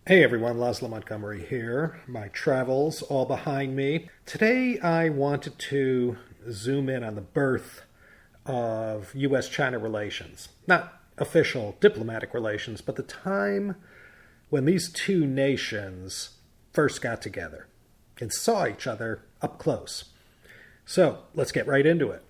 Hey everyone, Laszlo Montgomery here. My travels all behind me. Today I wanted to zoom in on the birth of US-China relations. Not official diplomatic relations, but the time when these two nations first got together and saw each other up close. So let's get right into it.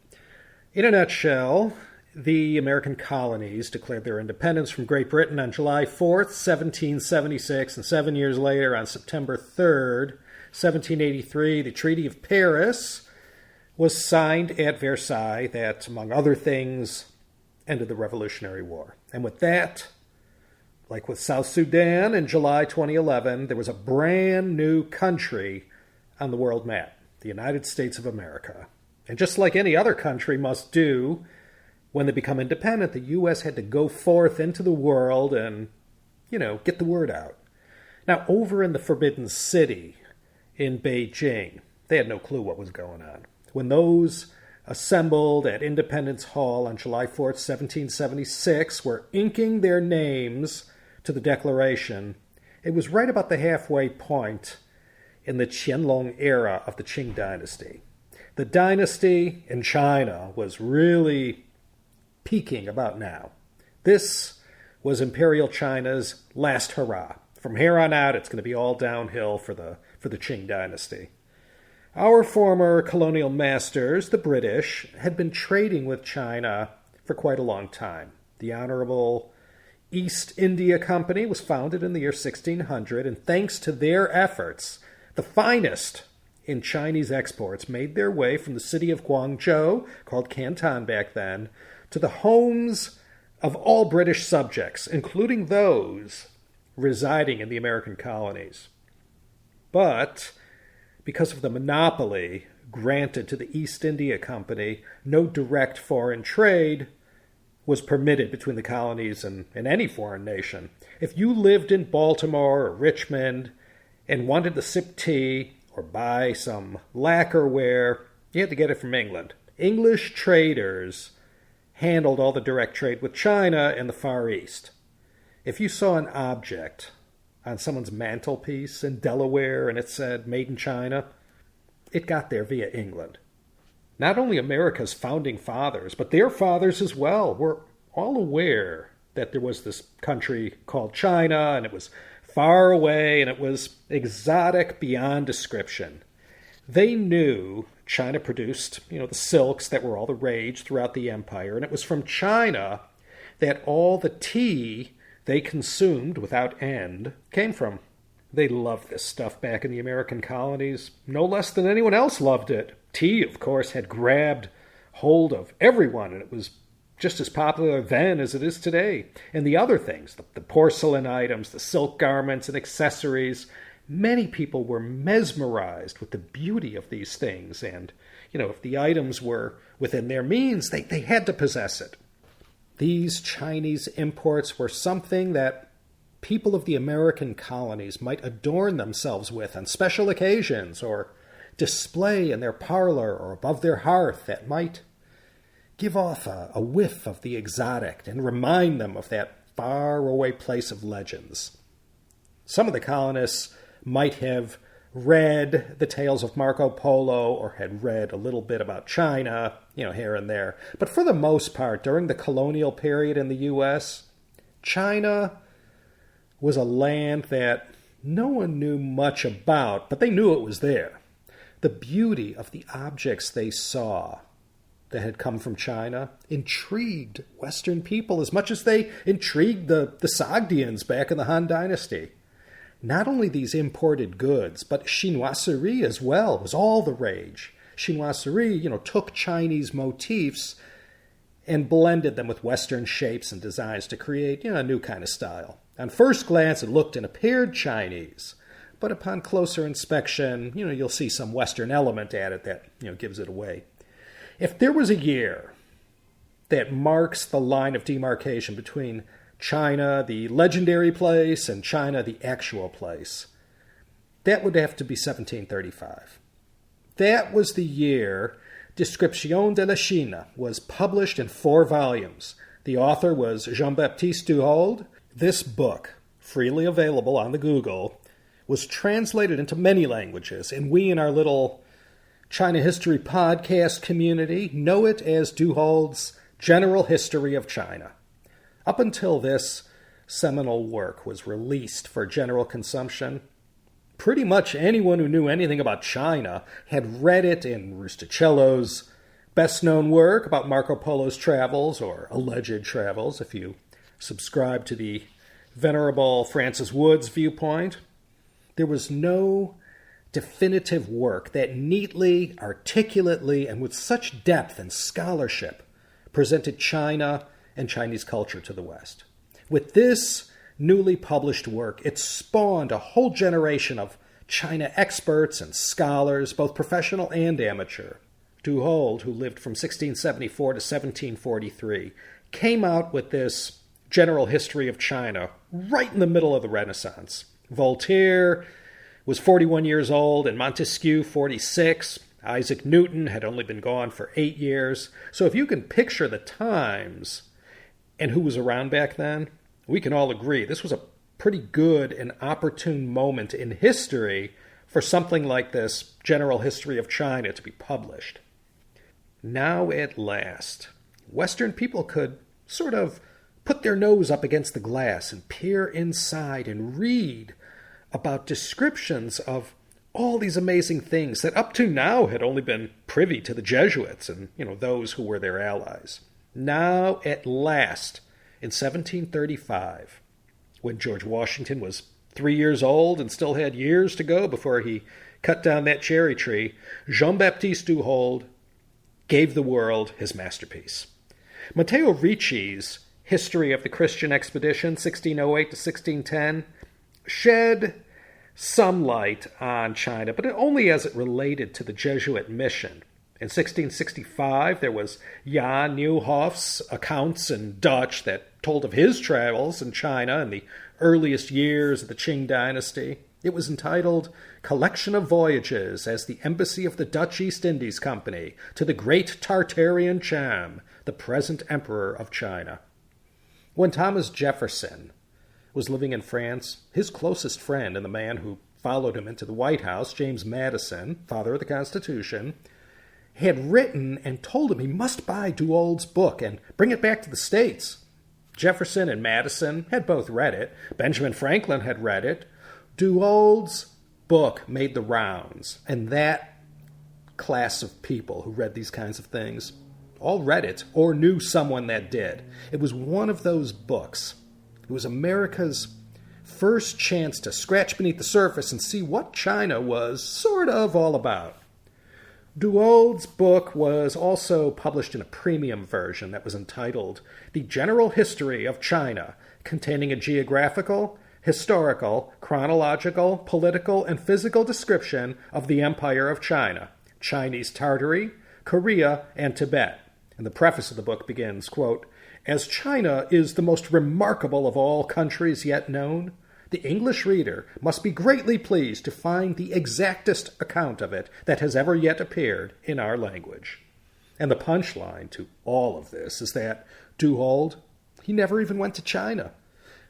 In a nutshell, the American colonies declared their independence from Great Britain on July 4th, 1776, and 7 years later, on September 3rd, 1783, the Treaty of Paris was signed at Versailles that, among other things, ended the Revolutionary War. And with that, like with South Sudan in July 2011, there was a brand new country on the world map, the United States of America. And just like any other country must do, when they become independent, the U.S. had to go forth into the world and, get the word out. Now, over in the Forbidden City in Beijing, they had no clue what was going on. When those assembled at Independence Hall on July 4th, 1776, were inking their names to the Declaration, it was right about the halfway point in the Qianlong era of the Qing dynasty. The dynasty in China was really peaking about now. This was Imperial China's last hurrah. From here on out, it's going to be all downhill for the Qing dynasty. Our former colonial masters, the British, had been trading with China for quite a long time. The Honorable East India Company was founded in the year 1600, and thanks to their efforts, the finest in Chinese exports made their way from the city of Guangzhou, called Canton back then, to the homes of all British subjects, including those residing in the American colonies. But because of the monopoly granted to the East India Company, no direct foreign trade was permitted between the colonies and any foreign nation. If you lived in Baltimore or Richmond and wanted to sip tea or buy some lacquerware, you had to get it from England. English traders handled all the direct trade with China and the Far East. If you saw an object on someone's mantelpiece in Delaware and it said made in China, it got there via England. Not only America's founding fathers, but their fathers as well, were all aware that there was this country called China, and it was far away, and it was exotic beyond description. They knew China produced, the silks that were all the rage throughout the empire, and it was from China that all the tea they consumed without end came from. They loved this stuff back in the American colonies, no less than anyone else loved it. Tea, of course, had grabbed hold of everyone, and it was just as popular then as it is today. And the other things, the porcelain items, the silk garments and accessories, many people were mesmerized with the beauty of these things, and, if the items were within their means, they had to possess it. These Chinese imports were something that people of the American colonies might adorn themselves with on special occasions, or display in their parlor or above their hearth, that might give off a whiff of the exotic and remind them of that faraway place of legends. Some of the colonists might have read the tales of Marco Polo or had read a little bit about China, here and there. But for the most part, during the colonial period in the U.S., China was a land that no one knew much about, but they knew it was there. The beauty of the objects they saw that had come from China intrigued Western people as much as they intrigued the Sogdians back in the Han Dynasty. Not only these imported goods, but Chinoiserie as well was all the rage. Chinoiserie, took Chinese motifs and blended them with Western shapes and designs to create, a new kind of style. On first glance, it looked and appeared Chinese, but upon closer inspection, you'll see some Western element added that, gives it away. If there was a year that marks the line of demarcation between China, the legendary place, and China, the actual place, that would have to be 1735. That was the year Description de la Chine was published in 4 volumes. The author was Jean-Baptiste Duhold. This book freely available on the Google, was translated into many languages, and we in our little China History podcast community know it as Du Halde's General History of China. Up until this seminal work was released for general consumption, pretty much anyone who knew anything about China had read it in Rustichello's best-known work about Marco Polo's travels, or alleged travels, if you subscribe to the venerable Francis Wood's viewpoint. There was no definitive work that neatly, articulately, and with such depth and scholarship presented China and Chinese culture to the West. With this newly published work, it spawned a whole generation of China experts and scholars, both professional and amateur. Du Halde, who lived from 1674 to 1743, came out with this general history of China right in the middle of the Renaissance. Voltaire was 41 years old and Montesquieu 46. Isaac Newton had only been gone for 8 years. So if you can picture the times and who was around back then, we can all agree this was a pretty good and opportune moment in history for something like this General History of China to be published. Now at last, Western people could sort of put their nose up against the glass and peer inside and read about descriptions of all these amazing things that up to now had only been privy to the Jesuits and, those who were their allies. Now, at last, in 1735, when George Washington was 3 years old and still had years to go before he cut down that cherry tree, Jean-Baptiste Du Halde gave the world his masterpiece. Matteo Ricci's History of the Christian Expedition, 1608 to 1610, shed some light on China, but only as it related to the Jesuit mission. In 1665, there was Jan Nieuwhof's accounts in Dutch that told of his travels in China in the earliest years of the Ching dynasty. It was entitled Collection of Voyages as the Embassy of the Dutch East Indies Company to the Great Tartarian Cham, the present Emperor of China. When Thomas Jefferson was living in France, his closest friend and the man who followed him into the White House, James Madison, father of the Constitution, had written and told him he must buy Du Halde's book and bring it back to the States. Jefferson and Madison had both read it. Benjamin Franklin had read it. Du Halde's book made the rounds, and that class of people who read these kinds of things all read it or knew someone that did. It was one of those books. It was America's first chance to scratch beneath the surface and see what China was sort of all about. Du Halde's book was also published in a premium version that was entitled The General History of China, containing a geographical, historical, chronological, political, and physical description of the Empire of China, Chinese Tartary, Korea, and Tibet. And the preface of the book begins, quote, "As China is the most remarkable of all countries yet known, the English reader must be greatly pleased to find the exactest account of it that has ever yet appeared in our language." And the punchline to all of this is that Du Halde, he never even went to China.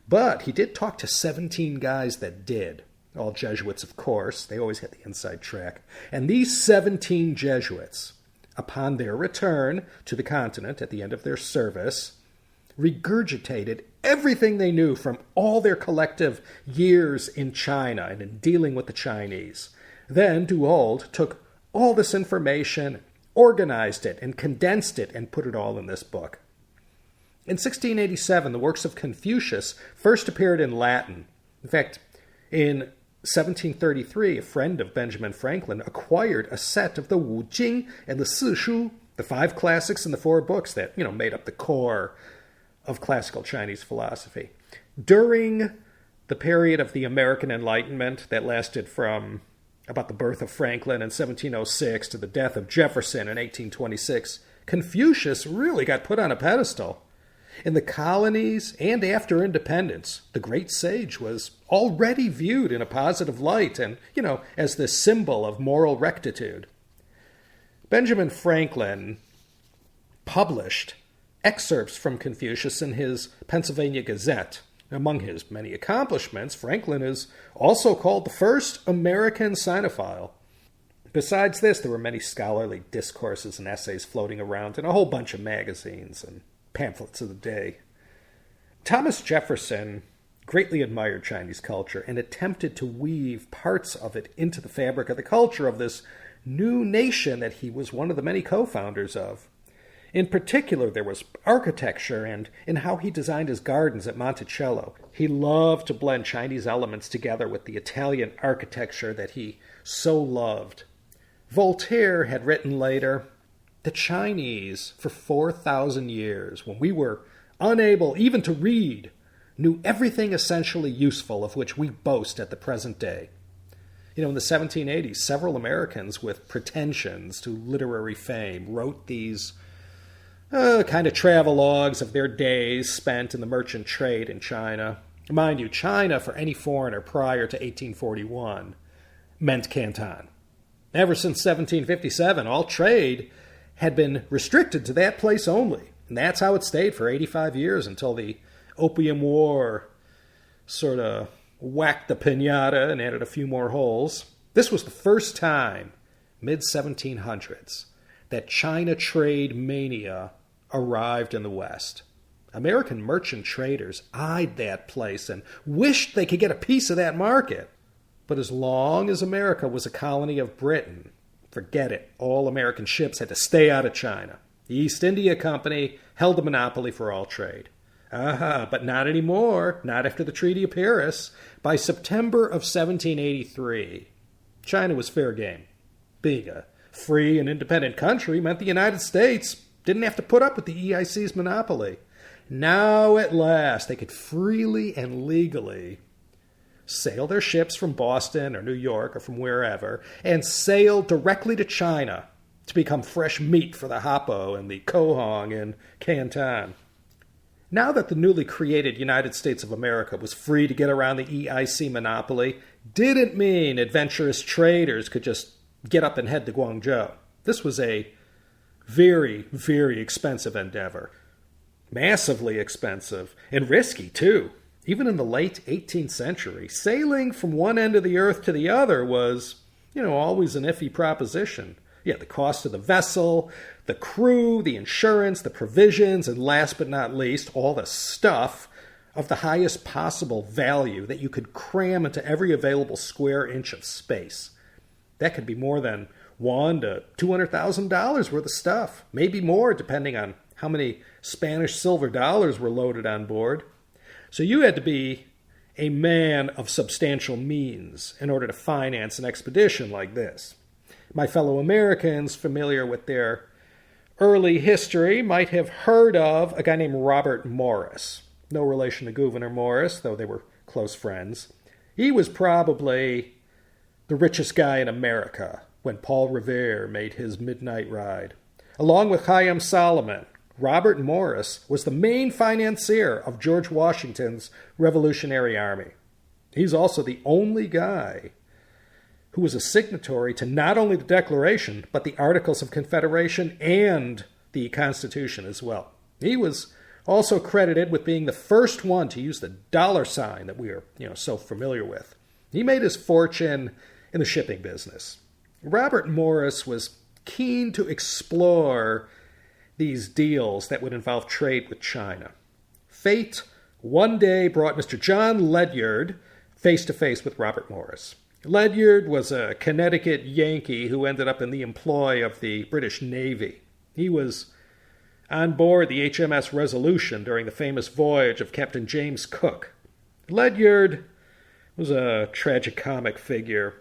But he did talk to 17 guys that did. All Jesuits, of course. They always had the inside track. And these 17 Jesuits, upon their return to the continent at the end of their service, regurgitated everything they knew from all their collective years in China and in dealing with the Chinese. Then Du Halde took all this information, organized it, and condensed it, and put it all in this book. In 1687, the works of Confucius first appeared in Latin. In fact, in 1733, a friend of Benjamin Franklin acquired a set of the Wu Jing and the Si Shu, the 5 classics and the 4 books that, made up the core of classical Chinese philosophy. During the period of the American Enlightenment that lasted from about the birth of Franklin in 1706 to the death of Jefferson in 1826, Confucius really got put on a pedestal. In the colonies and after independence, the great sage was already viewed in a positive light and, as the symbol of moral rectitude. Benjamin Franklin published excerpts from Confucius in his Pennsylvania Gazette, Among his many accomplishments, Franklin is also called the first American Sinophile. Besides this, there were many scholarly discourses and essays floating around in a whole bunch of magazines and pamphlets of the day. Thomas Jefferson greatly admired Chinese culture and attempted to weave parts of it into the fabric of the culture of this new nation that he was one of the many co-founders of. In particular, there was architecture and in how he designed his gardens at Monticello. He loved to blend Chinese elements together with the Italian architecture that he so loved. Voltaire had written later, "The Chinese, for 4,000 years, when we were unable even to read, knew everything essentially useful of which we boast at the present day." In the 1780s, several Americans with pretensions to literary fame wrote these kind of travelogues of their days spent in the merchant trade in China. Mind you, China, for any foreigner prior to 1841, meant Canton. Ever since 1757, all trade had been restricted to that place only. And that's how it stayed for 85 years until the Opium War sort of whacked the piñata and added a few more holes. This was the first time, mid-1700s, that China trade mania arrived in the West. American merchant traders eyed that place and wished they could get a piece of that market. But as long as America was a colony of Britain, forget it, all American ships had to stay out of China. The East India Company held a monopoly for all trade. But not anymore, not after the Treaty of Paris. By September of 1783, China was fair game. Being a free and independent country meant the United States didn't have to put up with the EIC's monopoly. Now, at last, they could freely and legally sail their ships from Boston or New York or from wherever and sail directly to China to become fresh meat for the hoppo and the quahog in Canton. Now that the newly created United States of America was free to get around the EIC monopoly, didn't mean adventurous traders could just get up and head to Guangzhou. This was a very, very expensive endeavor. Massively expensive and risky, too. Even in the late 18th century, sailing from one end of the earth to the other was, always an iffy proposition. The cost of the vessel, the crew, the insurance, the provisions, and last but not least, all the stuff of the highest possible value that you could cram into every available square inch of space. That could be more than $100,000 to $200,000 worth of stuff, maybe more depending on how many Spanish silver dollars were loaded on board. So you had to be a man of substantial means in order to finance an expedition like this. My fellow Americans familiar with their early history might have heard of a guy named Robert Morris. No relation to Gouverneur Morris, though they were close friends. He was probably the richest guy in America when Paul Revere made his midnight ride. Along with Chaim Solomon, Robert Morris was the main financier of George Washington's Revolutionary Army. He's also the only guy who was a signatory to not only the Declaration, but the Articles of Confederation and the Constitution as well. He was also credited with being the first one to use the dollar sign that we are, so familiar with. He made his fortune in the shipping business. Robert Morris was keen to explore these deals that would involve trade with China. Fate one day brought Mr. John Ledyard face to face with Robert Morris. Ledyard was a Connecticut Yankee who ended up in the employ of the British Navy. He was on board the HMS Resolution during the famous voyage of Captain James Cook. Ledyard was a tragicomic figure.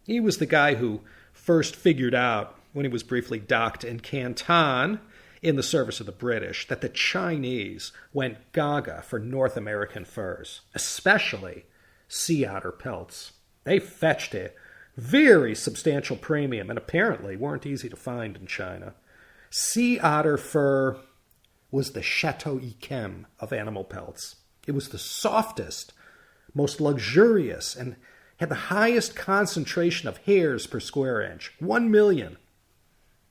He was the guy who first figured out, when he was briefly docked in Canton in the service of the British, that the Chinese went gaga for North American furs, especially sea otter pelts. They fetched a very substantial premium and apparently weren't easy to find in China. Sea otter fur was the Chateau Yquem of animal pelts. It was the softest, most luxurious, and had the highest concentration of hairs per square inch, 1 million.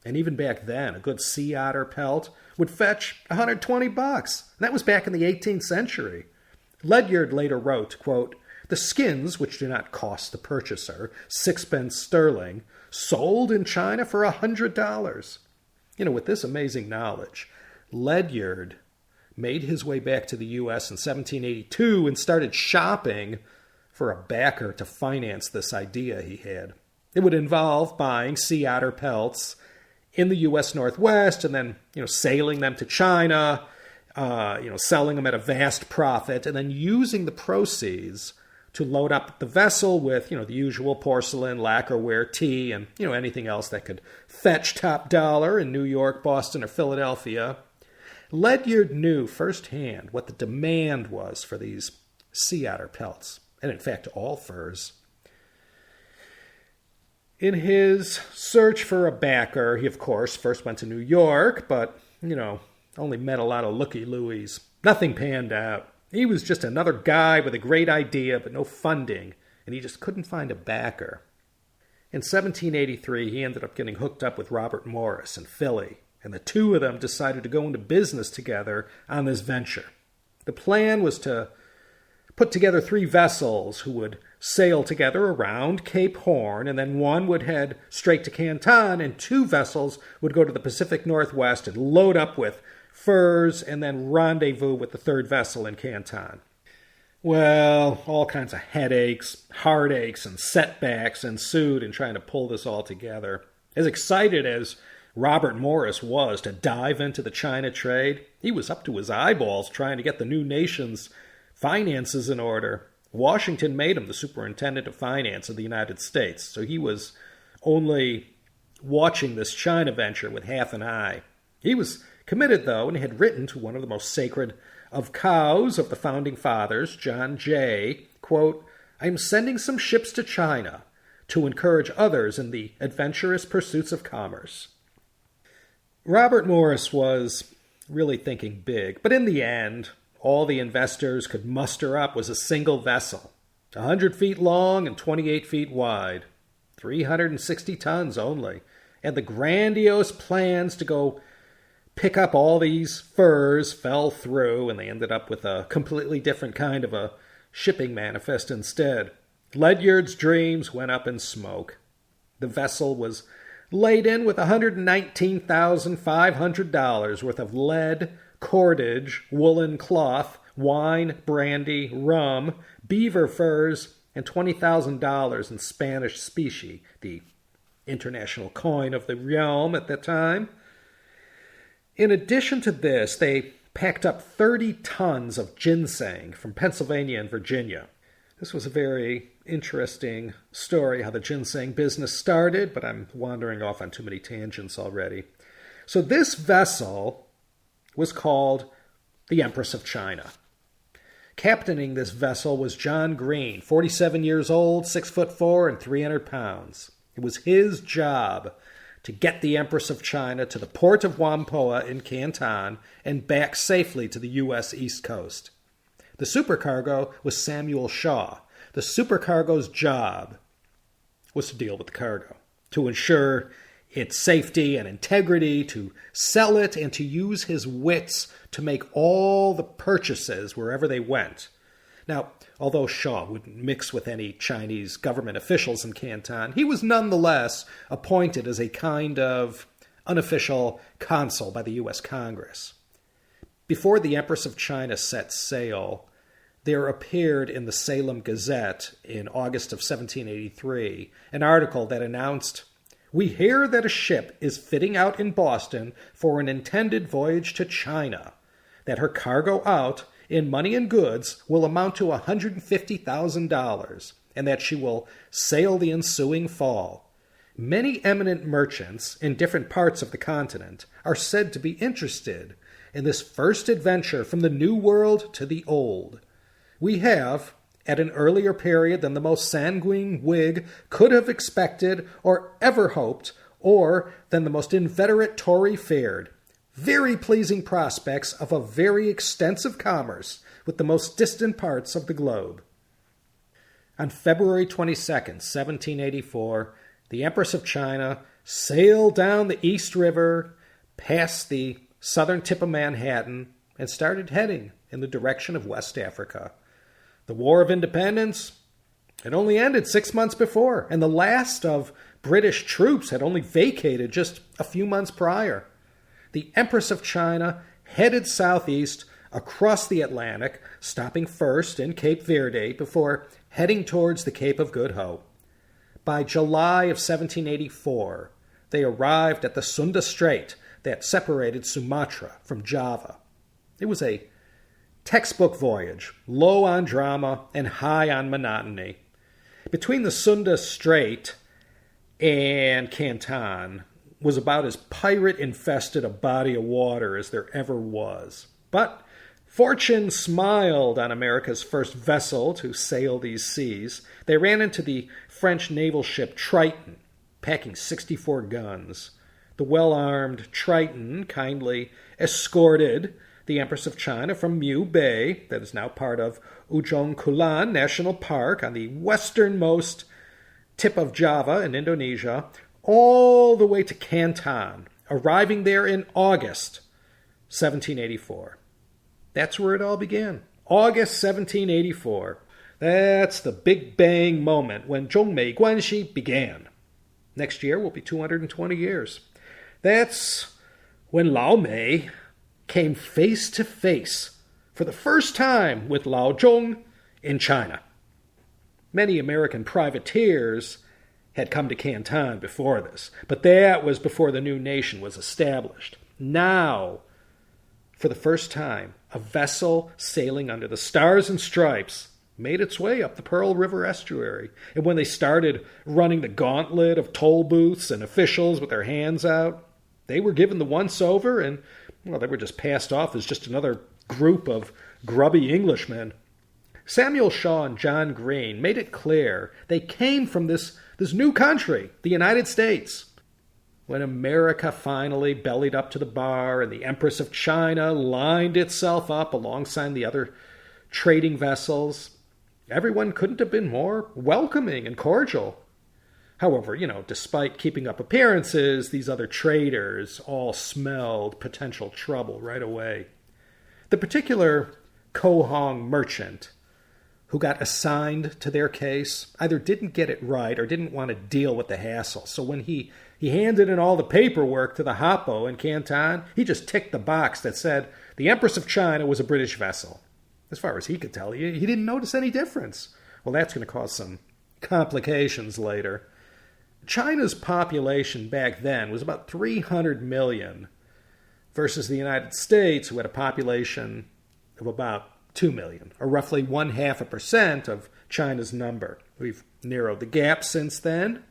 And even back then, a good sea otter pelt would fetch $120. And that was back in the 18th century. Ledyard later wrote, quote, "The skins, which do not cost the purchaser 6 pence sterling, sold in China for $100. With this amazing knowledge, Ledyard made his way back to the U.S. in 1782 and started shopping for a backer to finance this idea he had. It would involve buying sea otter pelts in the U.S. Northwest and then, sailing them to China, selling them at a vast profit, and then using the proceeds to load up the vessel with, the usual porcelain, lacquerware, tea, and, anything else that could fetch top dollar in New York, Boston, or Philadelphia. Ledyard knew firsthand what the demand was for these sea otter pelts, and in fact, all furs. In his search for a backer, he, of course, first went to New York, but, only met a lot of looky-loos. Nothing panned out. He was just another guy with a great idea, but no funding, and he just couldn't find a backer. In 1783, he ended up getting hooked up with Robert Morris in Philly, and the two of them decided to go into business together on this venture. The plan was to put together 3 vessels who would sail together around Cape Horn, and then one would head straight to Canton, and 2 vessels would go to the Pacific Northwest and load up with furs and then rendezvous with the 3rd vessel in Canton. Well, all kinds of headaches, heartaches, and setbacks ensued in trying to pull this all together. As excited as Robert Morris was to dive into the China trade, he was up to his eyeballs trying to get the new nation's finances in order. Washington made him the superintendent of finance of the United States, so he was only watching this China venture with half an eye. He was committed, though, and had written to one of the most sacred of cows of the Founding Fathers, John Jay, quote, "I am sending some ships to China to encourage others in the adventurous pursuits of commerce." Robert Morris was really thinking big, but in the end, all the investors could muster up was a single vessel, 100 feet long and 28 feet wide, 360 tons only, and the grandiose plans to go pick up all these furs fell through, and they ended up with a completely different kind of a shipping manifest instead. Ledyard's dreams went up in smoke. The vessel was laden with $119,500 worth of lead, cordage, woolen cloth, wine, brandy, rum, beaver furs, and $20,000 in Spanish specie, the international coin of the realm at that time. In addition to this, they packed up 30 tons of ginseng from Pennsylvania and Virginia. This was a very interesting story, how the ginseng business started, but I'm wandering off on too many tangents already. So this vessel was called the Empress of China. Captaining this vessel was John Green, 47 years old, 6'4" and 300 pounds. It was his job to get the Empress of China to the port of Whampoa in Canton and back safely to the U.S. East Coast. The supercargo was Samuel Shaw. The supercargo's job was to deal with the cargo, to ensure its safety and integrity, to sell it, and to use his wits to make all the purchases wherever they went. Now, although Shaw wouldn't mix with any Chinese government officials in Canton, he was nonetheless appointed as a kind of unofficial consul by the U.S. Congress. Before the Empress of China set sail, there appeared in the Salem Gazette in August of 1783 an article that announced, "We hear that a ship is fitting out in Boston for an intended voyage to China, that her cargo out in money and goods will amount to $150,000, and that she will sail the ensuing fall. Many eminent merchants in different parts of the continent are said to be interested in this first adventure from the New World to the Old. We have, at an earlier period than the most sanguine Whig could have expected or ever hoped, or than the most inveterate Tory feared, very pleasing prospects of a very extensive commerce with the most distant parts of the globe." On February 22nd, 1784, the Empress of China sailed down the East River, past the southern tip of Manhattan, and started heading in the direction of West Africa. The War of Independence had only ended 6 months before, and the last of British troops had only vacated just a few months prior. The Empress of China headed southeast across the Atlantic, stopping first in Cape Verde before heading towards the Cape of Good Hope. By July of 1784, they arrived at the Sunda Strait that separated Sumatra from Java. It was a textbook voyage, low on drama and high on monotony. Between the Sunda Strait and Canton was about as pirate-infested a body of water as there ever was. But fortune smiled on America's first vessel to sail these seas. They ran into the French naval ship Triton, packing 64 guns. The well-armed Triton kindly escorted the Empress of China from Mu Bay, that is now part of Ujung Kulon National Park on the westernmost tip of Java in Indonesia, all the way to Canton, arriving there in August 1784. That's where it all began. August 1784. That's the Big Bang moment when Zhongmei Guanxi began. Next year will be 220 years. That's when Lao Mei came face to face for the first time with Lao Zhong in China. Many American privateers had come to Canton before this, but that was before the new nation was established. Now, for the first time, a vessel sailing under the stars and stripes made its way up the Pearl River estuary. And when they started running the gauntlet of toll booths and officials with their hands out, they were given the once-over and, well, they were just passed off as just another group of grubby Englishmen. Samuel Shaw and John Green made it clear they came from this new country, the United States. When America finally bellied up to the bar and the Empress of China lined itself up alongside the other trading vessels, everyone couldn't have been more welcoming and cordial. However, despite keeping up appearances, these other traders all smelled potential trouble right away. The particular Quahog merchant who got assigned to their case either didn't get it right or didn't want to deal with the hassle. So when he handed in all the paperwork to the Hapo in Canton, he just ticked the box that said the Empress of China was a British vessel. As far as he could tell, he didn't notice any difference. Well, that's going to cause some complications later. China's population back then was about 300 million versus the United States, who had a population of about 2 million, or roughly 0.5% of China's number. We've narrowed the gap since then.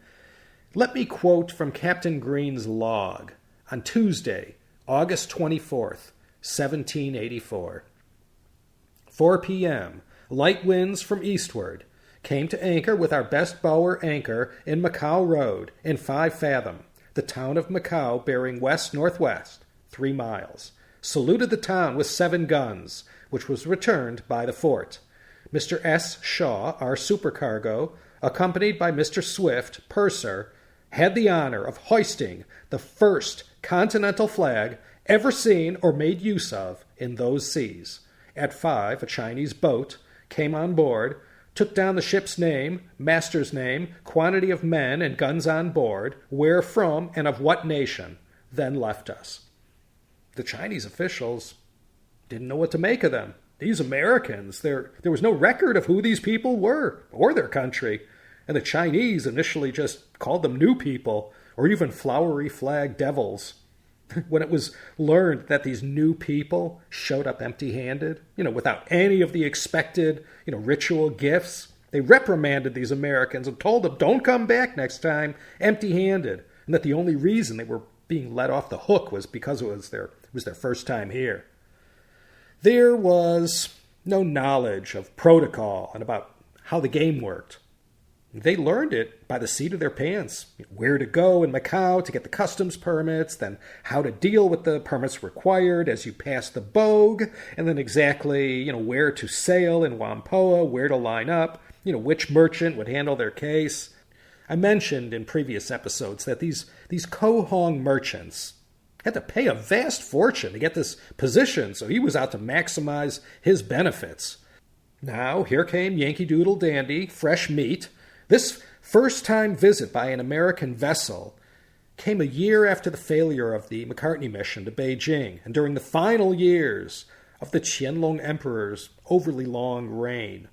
Let me quote from Captain Green's log on Tuesday, August 24th, 1784. 4 p.m., light winds from eastward. Came to anchor with our best bower anchor in Macau Road in 5 fathom, the town of Macau bearing west-northwest, 3 miles. Saluted the town with 7 guns, which was returned by the fort. Mr. S. Shaw, our supercargo, accompanied by Mr. Swift, purser, had the honor of hoisting the first continental flag ever seen or made use of in those seas. At 5, a Chinese boat came on board, took down the ship's name, master's name, quantity of men and guns on board, where from and of what nation, then left us. The Chinese officials didn't know what to make of them. These Americans, there was no record of who these people were or their country, and the Chinese initially just called them new people or even flowery flag devils. When it was learned that these new people showed up empty-handed, without any of the expected, ritual gifts, they reprimanded these Americans and told them, don't come back next time empty-handed, and that the only reason they were being let off the hook was because it was their first time here. There was no knowledge of protocol and about how the game worked. They learned it by the seat of their pants, where to go in Macau to get the customs permits, then how to deal with the permits required as you pass the Bogue, and then exactly, where to sail in Whampoa, where to line up, which merchant would handle their case. I mentioned in previous episodes that these Quahog merchants had to pay a vast fortune to get this position, so he was out to maximize his benefits. Now, here came Yankee Doodle Dandy, fresh meat. This first-time visit by an American vessel came a year after the failure of the McCartney mission to Beijing, and during the final years of the Qianlong Emperor's overly long reign.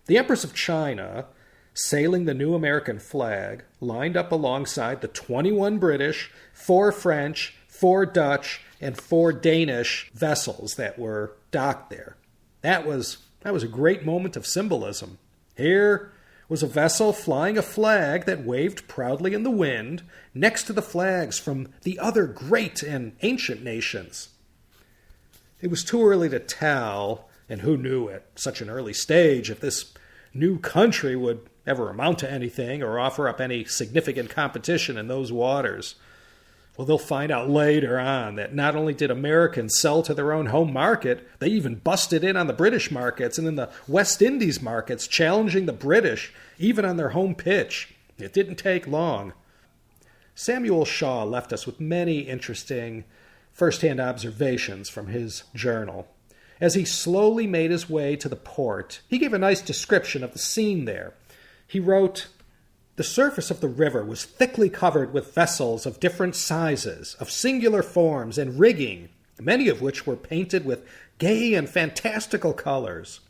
The Empress of China, sailing the new American flag, lined up alongside the 21 British, 4 French, 4 Dutch, and 4 Danish vessels that were docked there. That was a great moment of symbolism. Here was a vessel flying a flag that waved proudly in the wind next to the flags from the other great and ancient nations. It was too early to tell, and who knew at such an early stage, if this new country would ever amount to anything or offer up any significant competition in those waters. Well, they'll find out later on that not only did Americans sell to their own home market, they even busted in on the British markets and in the West Indies markets, challenging the British even on their home pitch. It didn't take long. Samuel Shaw left us with many interesting first-hand observations from his journal. As he slowly made his way to the port, he gave a nice description of the scene there. He wrote, "The surface of the river was thickly covered with vessels of different sizes, of singular forms and rigging, many of which were painted with gay and fantastical colors.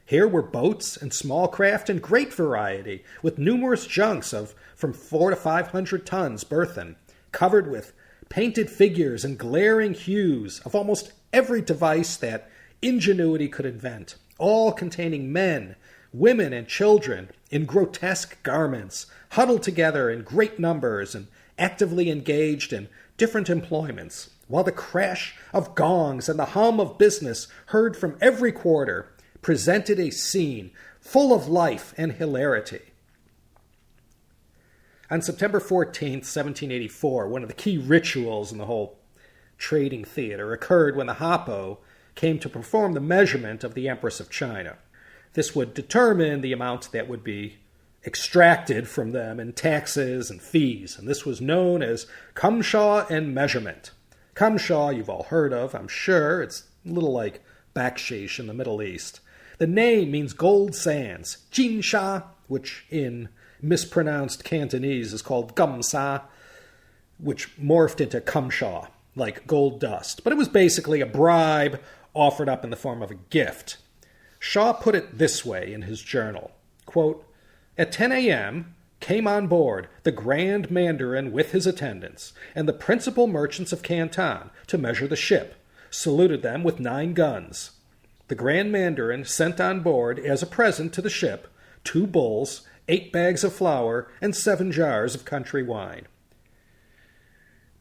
Here were boats and small craft in great variety, with numerous junks of from 400 to 500 tons burthen, covered with painted figures and glaring hues of almost every device that ingenuity could invent, all containing men, women, and children in grotesque garments, huddled together in great numbers and actively engaged in different employments, while the crash of gongs and the hum of business heard from every quarter presented a scene full of life and hilarity." On September 14th, 1784, one of the key rituals in the whole trading theater occurred when the Hapo came to perform the measurement of the Empress of China. This would determine the amount that would be extracted from them in taxes and fees, and this was known as cumshaw and measurement. Cumshaw you've all heard of, I'm sure. It's a little like bakshish in the Middle East. The name means gold sands. Jinsha, which in mispronounced Cantonese is called gumsa, which morphed into cumshaw, like gold dust. But it was basically a bribe offered up in the form of a gift. Shaw put it this way in his journal, quote, "At 10 a.m. came on board the Grand Mandarin with his attendants, and the principal merchants of Canton to measure the ship, saluted them with 9 guns. The Grand Mandarin sent on board as a present to the ship 2 bulls, 8 bags of flour, and 7 jars of country wine."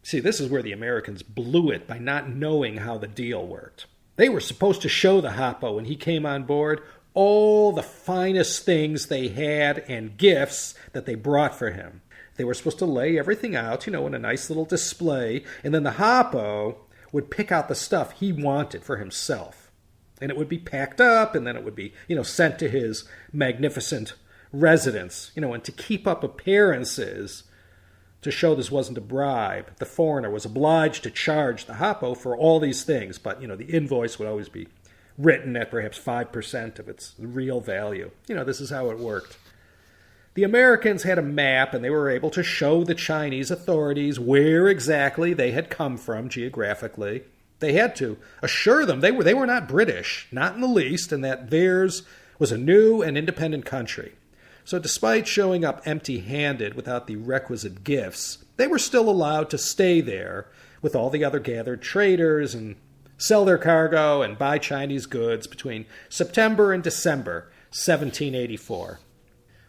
See, this is where the Americans blew it by not knowing how the deal worked. They were supposed to show the Hapo when he came on board all the finest things they had and gifts that they brought for him. They were supposed to lay everything out, in a nice little display, and then the Hapo would pick out the stuff he wanted for himself. And it would be packed up, and then it would be, sent to his magnificent residence, and to keep up appearances, to show this wasn't a bribe, the foreigner was obliged to charge the Hapo for all these things, but, the invoice would always be written at perhaps 5% of its real value. This is how it worked. The Americans had a map, and they were able to show the Chinese authorities where exactly they had come from geographically. They had to assure them they were not British, not in the least, and that theirs was a new and independent country. So despite showing up empty-handed without the requisite gifts, they were still allowed to stay there with all the other gathered traders and sell their cargo and buy Chinese goods between September and December 1784.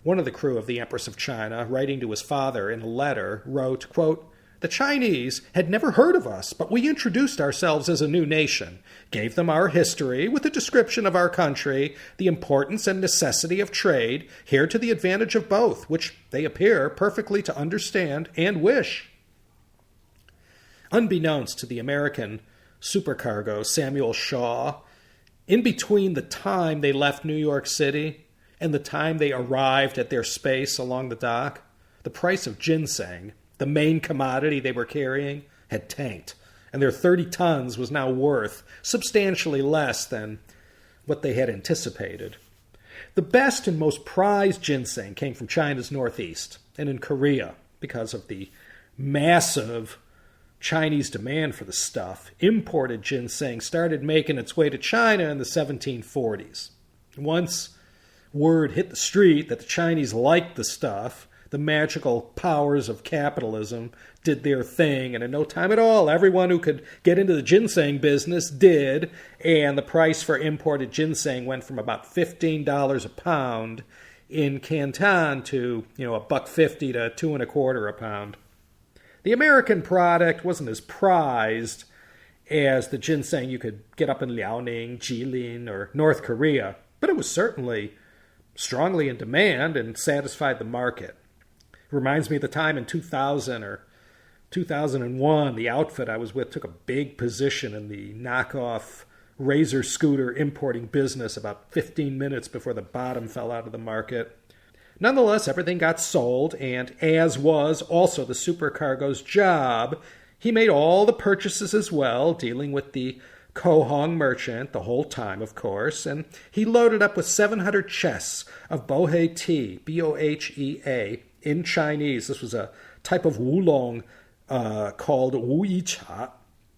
One of the crew of the Empress of China, writing to his father in a letter, wrote, quote, "The Chinese had never heard of us, but we introduced ourselves as a new nation, gave them our history with a description of our country, the importance and necessity of trade, here to the advantage of both, which they appear perfectly to understand and wish." Unbeknownst to the American supercargo Samuel Shaw, in between the time they left New York City and the time they arrived at their space along the dock, the price of ginseng, the main commodity they were carrying, had tanked, and their 30 tons was now worth substantially less than what they had anticipated. The best and most prized ginseng came from China's northeast and in Korea because of the massive Chinese demand for the stuff. Imported ginseng started making its way to China in the 1740s. Once word hit the street that the Chinese liked the stuff, the magical powers of capitalism did their thing, and in no time at all, everyone who could get into the ginseng business did, and the price for imported ginseng went from about $15 a pound in Canton to, $1.50 to $2.25 a pound. The American product wasn't as prized as the ginseng you could get up in Liaoning, Jilin, or North Korea, but it was certainly strongly in demand and satisfied the market. It reminds me of the time in 2000 or 2001, the outfit I was with took a big position in the knockoff razor scooter importing business about 15 minutes before the bottom fell out of the market. Nonetheless, everything got sold, and as was also the supercargo's job, he made all the purchases as well, dealing with the Quahog merchant the whole time, of course, and he loaded up with 700 chests of bohea tea, B-O-H-E-A, in Chinese. This was a type of Wolong called Wuyicha.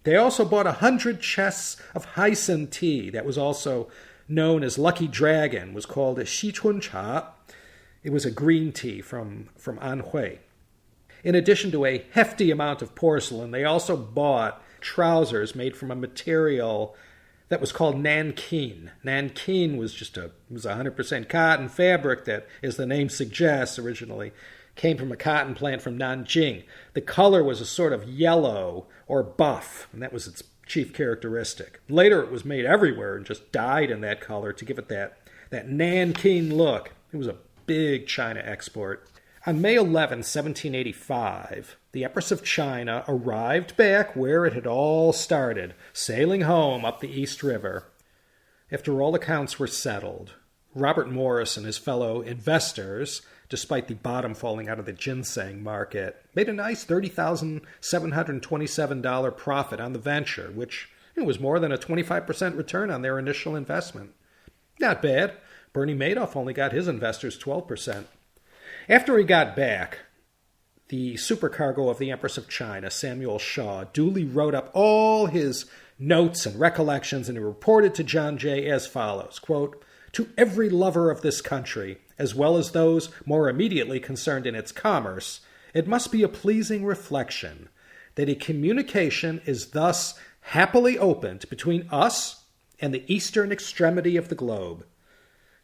They also bought 100 chests of Hyson tea that was also known as Lucky Dragon, was called a Shichuncha. It was a green tea from Anhui. In addition to a hefty amount of porcelain, they also bought trousers made from a material that was called Nanking. Nanking was 100% cotton fabric that, as the name suggests, originally came from a cotton plant from Nanking. The color was a sort of yellow or buff, and that was its chief characteristic. Later it was made everywhere and just dyed in that color to give it that Nanking look. It was a big China export. On May 11, 1785, the Empress of China arrived back where it had all started, sailing home up the East River. After all accounts were settled, Robert Morris and his fellow investors, despite the bottom falling out of the ginseng market, made a nice $30,727 profit on the venture, which was more than a 25% return on their initial investment. Not bad. Bernie Madoff only got his investors 12%. After he got back, the supercargo of the Empress of China, Samuel Shaw, duly wrote up all his notes and recollections, and he reported to John Jay as follows, quote, "To every lover of this country, as well as those more immediately concerned in its commerce, it must be a pleasing reflection that a communication is thus happily opened between us and the eastern extremity of the globe."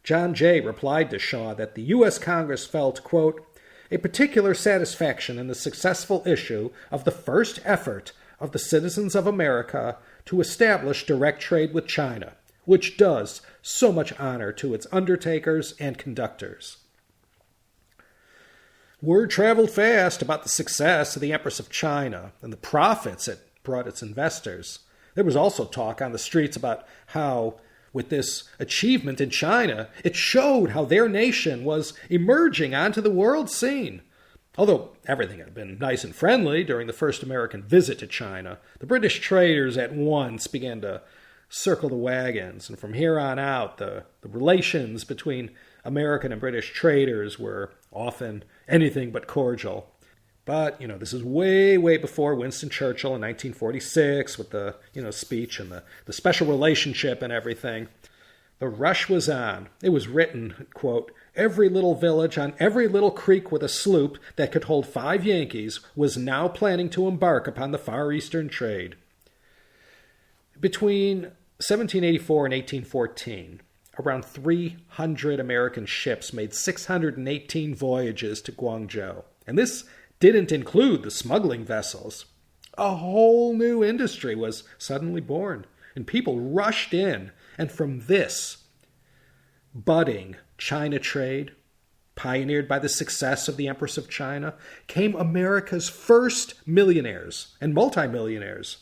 John Jay replied to Shaw that the U.S. Congress felt, quote, "a particular satisfaction in the successful issue of the first effort of the citizens of America to establish direct trade with China, which does so much honor to its undertakers and conductors." Word traveled fast about the success of the Empress of China and the profits it brought its investors. There was also talk on the streets about how, with this achievement in China, it showed how their nation was emerging onto the world scene. Although everything had been nice and friendly during the first American visit to China, the British traders at once began to circle the wagons, and from here on out, the relations between American and British traders were often anything but cordial. But, this is way, way before Winston Churchill in 1946 with the, speech and the special relationship and everything. The rush was on. It was written, quote, "Every little village on every little creek with a sloop that could hold 5 Yankees was now planning to embark upon the Far Eastern trade." Between 1784 and 1814, around 300 American ships made 618 voyages to Guangzhou. And this didn't include the smuggling vessels. A whole new industry was suddenly born, and people rushed in. And from this budding China trade, pioneered by the success of the Empress of China, came America's first millionaires and multimillionaires.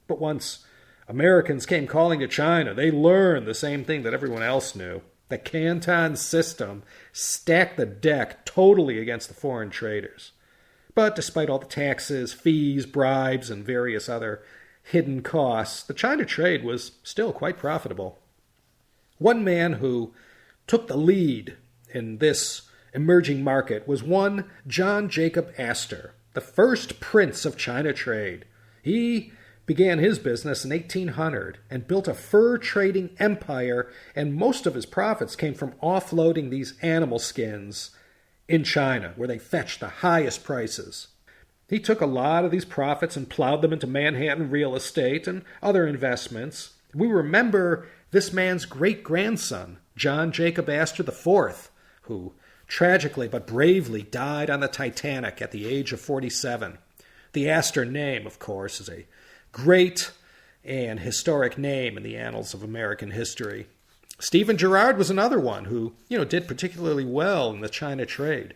But once Americans came calling to China, they learned the same thing that everyone else knew. The Canton system stacked the deck totally against the foreign traders. But despite all the taxes, fees, bribes, and various other hidden costs, the China trade was still quite profitable. One man who took the lead in this emerging market was one John Jacob Astor, the first prince of China trade. He began his business in 1800 and built a fur trading empire, and most of his profits came from offloading these animal skins in China, where they fetched the highest prices. He took a lot of these profits and plowed them into Manhattan real estate and other investments. We remember this man's great-grandson, John Jacob Astor IV, who tragically but bravely died on the Titanic at the age of 47. The Astor name, of course, is a great and historic name in the annals of American history. Stephen Girard was another one who, did particularly well in the China trade.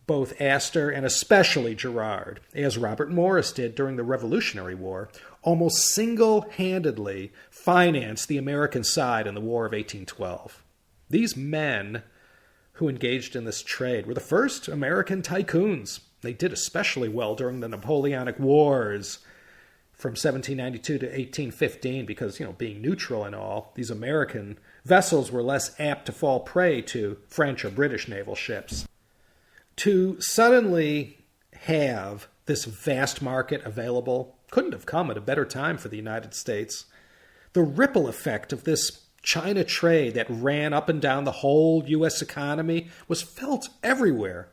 Both Astor and especially Girard, as Robert Morris did during the Revolutionary War, almost single-handedly financed the American side in the War of 1812. These men who engaged in this trade were the first American tycoons. They did especially well during the Napoleonic Wars from 1792 to 1815 because, being neutral and all, these American vessels were less apt to fall prey to French or British naval ships. To suddenly have this vast market available couldn't have come at a better time for the United States. The ripple effect of this China trade that ran up and down the whole U.S. economy was felt everywhere.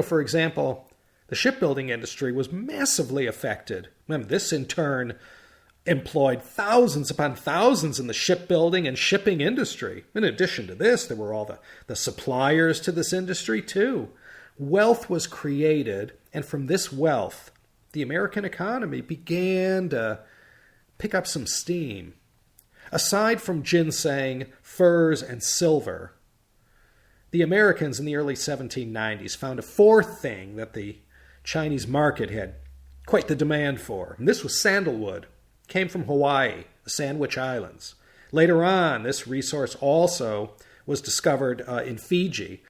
For example, the shipbuilding industry was massively affected. This, in turn, employed thousands upon thousands in the shipbuilding and shipping industry. In addition to this, there were all the suppliers to this industry, too. Wealth was created, and from this wealth, the American economy began to pick up some steam. Aside from ginseng, furs, and silver, the Americans in the early 1790s found a fourth thing that the Chinese market had quite the demand for, and this was sandalwood. It came from Hawaii, the Sandwich Islands. Later on, this resource also was discovered in Fiji.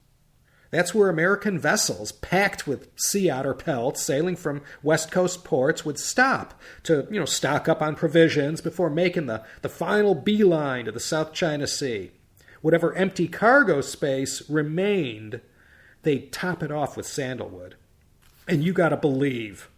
That's where American vessels packed with sea otter pelts sailing from West Coast ports would stop to, stock up on provisions before making the final beeline to the South China Sea. Whatever empty cargo space remained, they'd top it off with sandalwood. And you gotta believe,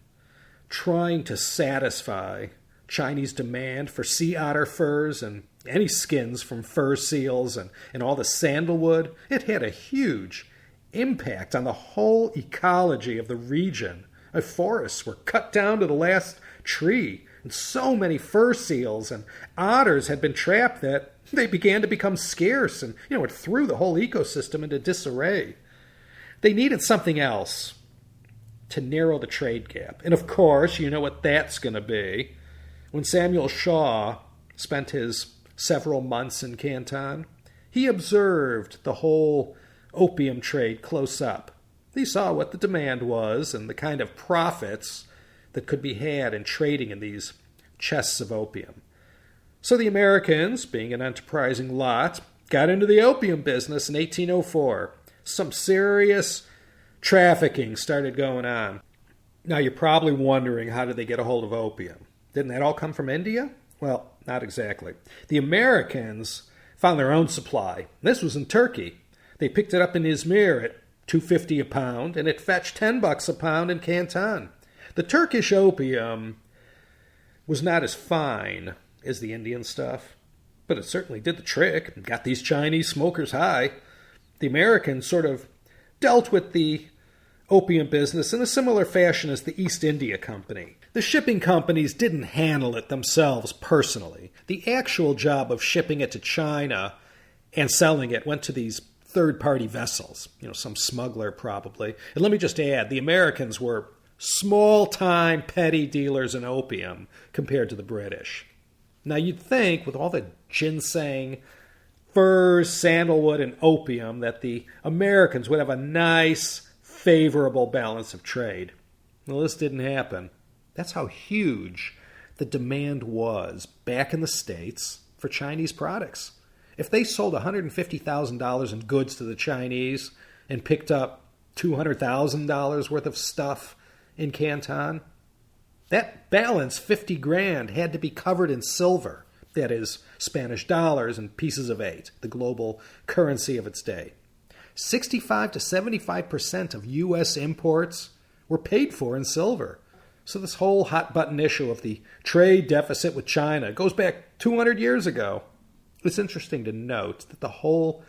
trying to satisfy Chinese demand for sea otter furs and any skins from fur seals and all the sandalwood, it had a huge impact on the whole ecology of the region. Forests were cut down to the last tree, and so many fur seals and otters had been trapped that they began to become scarce, and it threw the whole ecosystem into disarray. They needed something else to narrow the trade gap, and of course, you know what that's going to be. When Samuel Shaw spent his several months in Canton, he observed the whole opium trade close up. He saw what the demand was and the kind of profits that could be had in trading in these chests of opium. So the Americans, being an enterprising lot, got into the opium business in 1804. Some serious trafficking started going on. Now you're probably wondering, how did they get a hold of opium? Didn't that all come from India? Well, not exactly. The Americans found their own supply. This was in Turkey. They picked it up in Izmir at $2.50 a pound, and it fetched $10 a pound in Canton. The Turkish opium was not as fine as the Indian stuff, but it certainly did the trick and got these Chinese smokers high. The Americans sort of dealt with the opium business in a similar fashion as the East India Company. The shipping companies didn't handle it themselves personally. The actual job of shipping it to China and selling it went to these third-party vessels, some smuggler probably. And let me just add, the Americans were small-time petty dealers in opium compared to the British. Now you'd think, with all the ginseng, furs, sandalwood, and opium, that the Americans would have a nice, favorable balance of trade. Well, this didn't happen. That's how huge the demand was back in the States for Chinese products. If they sold $150,000 in goods to the Chinese and picked up $200,000 worth of stuff in Canton, that balance, $50,000, had to be covered in silver that is, Spanish dollars and pieces of 8, the global currency of its day. 65 to 75% of U.S. imports were paid for in silver. So this whole hot-button issue of the trade deficit with China goes back 200 years ago. It's interesting to note that the whole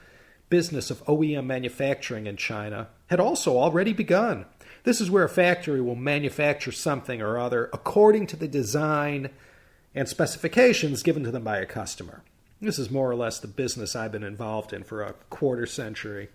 business of OEM manufacturing in China had also already begun. This is where a factory will manufacture something or other according to the design and specifications given to them by a customer. This is more or less the business I've been involved in for a quarter century.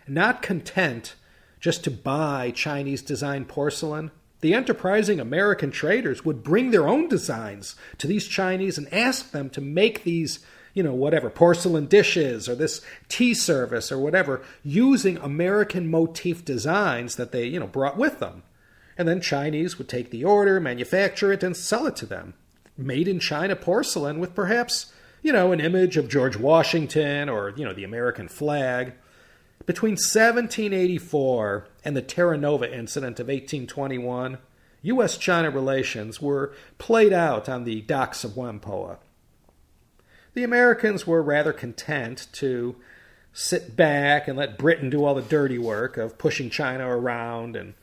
Not content just to buy Chinese-designed porcelain, the enterprising American traders would bring their own designs to these Chinese and ask them to make these, whatever, porcelain dishes or this tea service or whatever, using American motif designs that they, brought with them. And then Chinese would take the order, manufacture it, and sell it to them. Made in China porcelain with perhaps, an image of George Washington or, the American flag. Between 1784 and the Terra Nova incident of 1821, U.S.-China relations were played out on the docks of Whampoa. The Americans were rather content to sit back and let Britain do all the dirty work of pushing China around and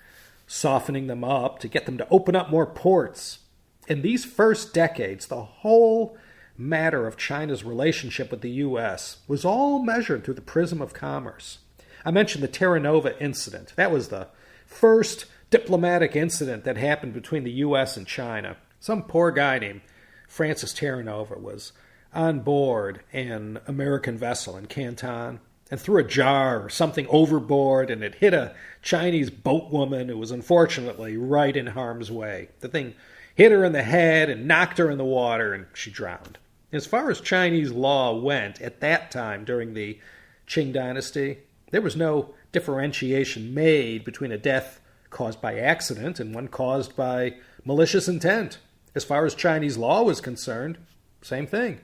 softening them up to get them to open up more ports. In these first decades, the whole matter of China's relationship with the U.S. was all measured through the prism of commerce. I mentioned the Terra Nova incident. That was the first diplomatic incident that happened between the U.S. and China. Some poor guy named Francis Terra Nova was on board an American vessel in Canton and threw a jar or something overboard, and it hit a Chinese boatwoman who was unfortunately right in harm's way. The thing hit her in the head and knocked her in the water, and she drowned. As far as Chinese law went at that time during the Ching dynasty, there was no differentiation made between a death caused by accident and one caused by malicious intent. As far as Chinese law was concerned, same thing.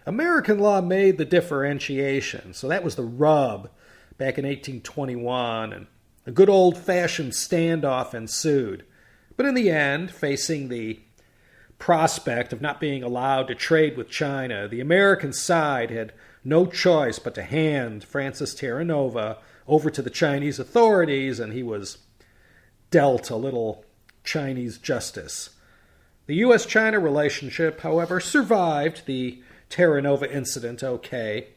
American law made the differentiation, so that was the rub back in 1821, and a good old-fashioned standoff ensued. But in the end, facing the prospect of not being allowed to trade with China, the American side had no choice but to hand Francis Terra Nova over to the Chinese authorities, and he was dealt a little Chinese justice. The U.S.-China relationship, however, survived the Terra Nova incident okay.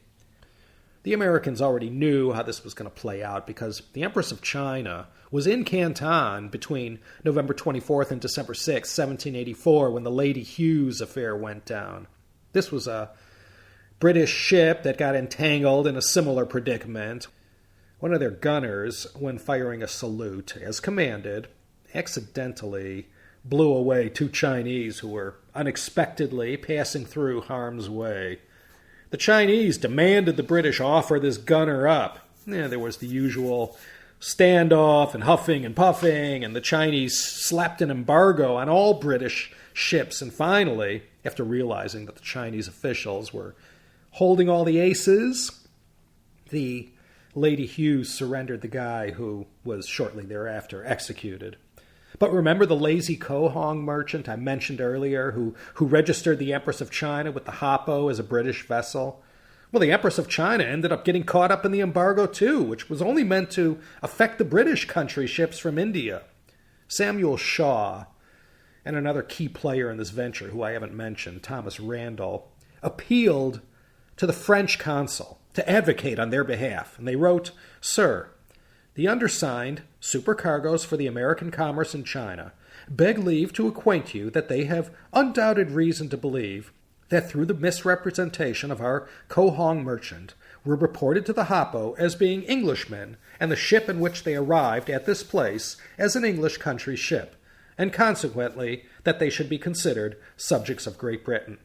The Americans already knew how this was going to play out because the Empress of China was in Canton between November 24th and December 6th, 1784, when the Lady Hughes affair went down. This was a British ship that got entangled in a similar predicament. One of their gunners, when firing a salute as commanded, accidentally blew away 2 Chinese who were unexpectedly passing through harm's way. The Chinese demanded the British offer this gunner up. There was the usual standoff and huffing and puffing, and the Chinese slapped an embargo on all British ships. And finally, after realizing that the Chinese officials were holding all the aces, the Lady Hughes surrendered the guy who was shortly thereafter executed. But remember the Lazy Quahog merchant I mentioned earlier who registered the Empress of China with the Hoppo as a British vessel? Well, the Empress of China ended up getting caught up in the embargo too, which was only meant to affect the British country ships from India. Samuel Shaw, and another key player in this venture who I haven't mentioned, Thomas Randall, appealed to the French consul to advocate on their behalf. And they wrote, "Sir, the undersigned, supercargoes for the American commerce in China, beg leave to acquaint you that they have undoubted reason to believe that through the misrepresentation of our Quahog merchant were reported to the Hoppo as being Englishmen, and the ship in which they arrived at this place as an English country ship, and consequently that they should be considered subjects of Great Britain.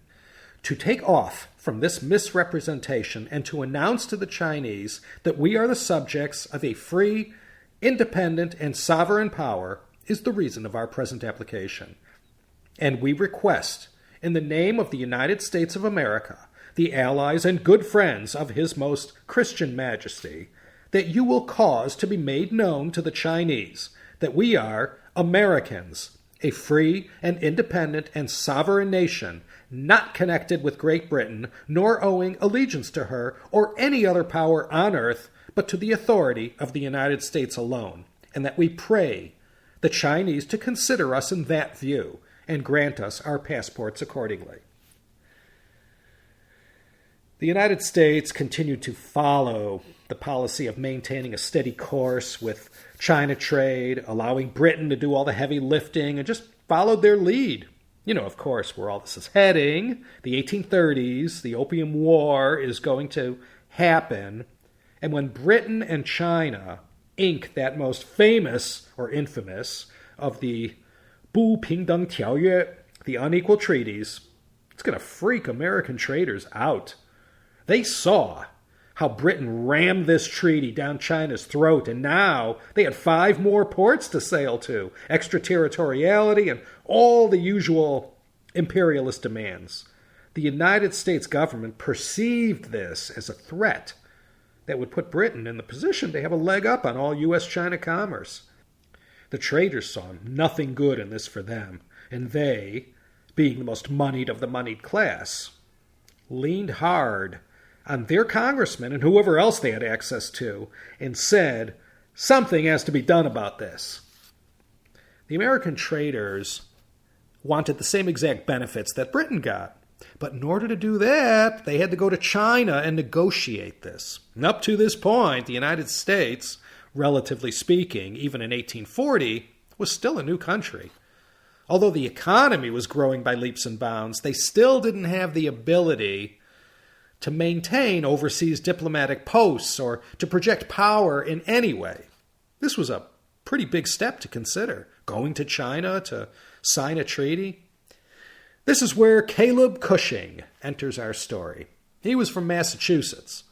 To take off from this misrepresentation and to announce to the Chinese that we are the subjects of a free, independent, and sovereign power is the reason of our present application. And we request, in the name of the United States of America, the allies and good friends of His Most Christian Majesty, that you will cause to be made known to the Chinese that we are Americans, a free and independent and sovereign nation, not connected with Great Britain, nor owing allegiance to her or any other power on earth, but to the authority of the United States alone, and that we pray the Chinese to consider us in that view and grant us our passports accordingly. The United States continued to follow the policy of maintaining a steady course with China trade, allowing Britain to do all the heavy lifting, and just followed their lead. You know, of course, where all this is heading, the 1830s, the Opium War is going to happen. And when Britain and China ink that most famous or infamous of the 不平等条约, the unequal treaties, it's going to freak American traders out. They saw how Britain rammed this treaty down China's throat, and now they had 5 more ports to sail to, extraterritoriality, and all the usual imperialist demands. The United States government perceived this as a threat that would put Britain in the position to have a leg up on all U.S.-China commerce. The traders saw nothing good in this for them, and they, being the most moneyed of the moneyed class, leaned hard on their congressmen and whoever else they had access to and said, something has to be done about this. The American traders wanted the same exact benefits that Britain got. But in order to do that, they had to go to China and negotiate this. And up to this point, the United States, relatively speaking, even in 1840, was still a new country. Although the economy was growing by leaps and bounds, they still didn't have the ability to maintain overseas diplomatic posts or to project power in any way. This was a pretty big step to consider, going to China to sign a treaty. This is where Caleb Cushing enters our story. He was from Massachusetts,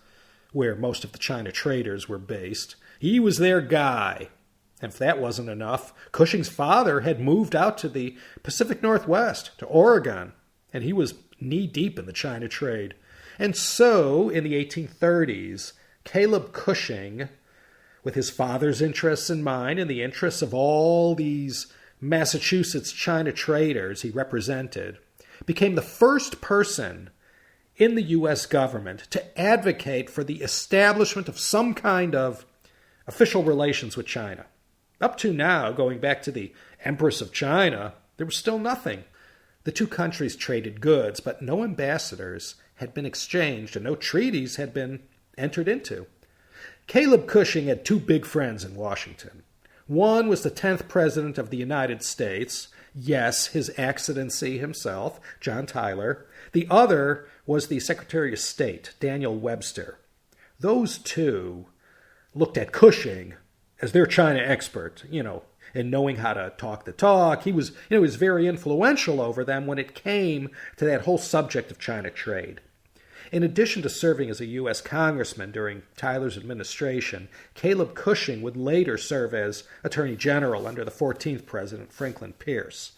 where most of the China traders were based. He was their guy. And if that wasn't enough, Cushing's father had moved out to the Pacific Northwest, to Oregon, and he was knee-deep in the China trade. And so, in the 1830s, Caleb Cushing, with his father's interests in mind and the interests of all these Massachusetts China traders he represented, became the first person in the U.S. government to advocate for the establishment of some kind of official relations with China. Up to now, going back to the Empress of China, there was still nothing. The two countries traded goods, but no ambassadors had been exchanged and no treaties had been entered into. Caleb Cushing had 2 big friends in Washington. One was the 10th President of the United States, yes, His Excellency himself, John Tyler. The other was the Secretary of State, Daniel Webster. Those two looked at Cushing as their China expert, and knowing how to talk the talk. He was very influential over them when it came to that whole subject of China trade. In addition to serving as a U.S. congressman during Tyler's administration, Caleb Cushing would later serve as Attorney General under the 14th President, Franklin Pierce.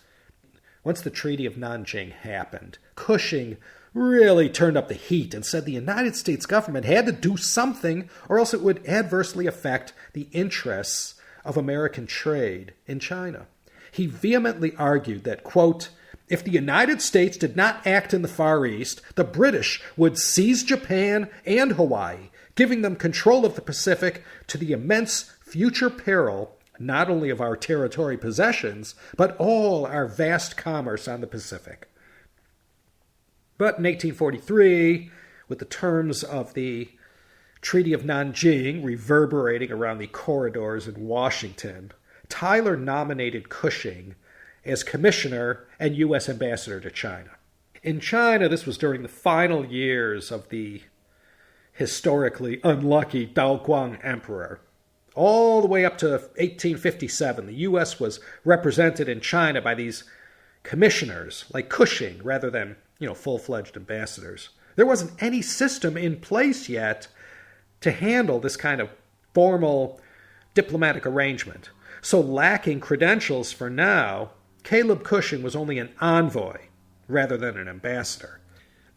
Once the Treaty of Nanking happened, Cushing really turned up the heat and said the United States government had to do something or else it would adversely affect the interests of American trade in China. He vehemently argued that, quote, if the United States did not act in the Far East, the British would seize Japan and Hawaii, giving them control of the Pacific to the immense future peril not only of our territory possessions, but all our vast commerce on the Pacific. But in 1843, with the terms of the Treaty of Nanking reverberating around the corridors in Washington, Tyler nominated Cushing as commissioner and U.S. ambassador to China. In China, this was during the final years of the historically unlucky Daoguang emperor. All the way up to 1857, the U.S. was represented in China by these commissioners like Cushing rather than, full-fledged ambassadors. There wasn't any system in place yet to handle this kind of formal diplomatic arrangement. So lacking credentials for now, Caleb Cushing was only an envoy rather than an ambassador.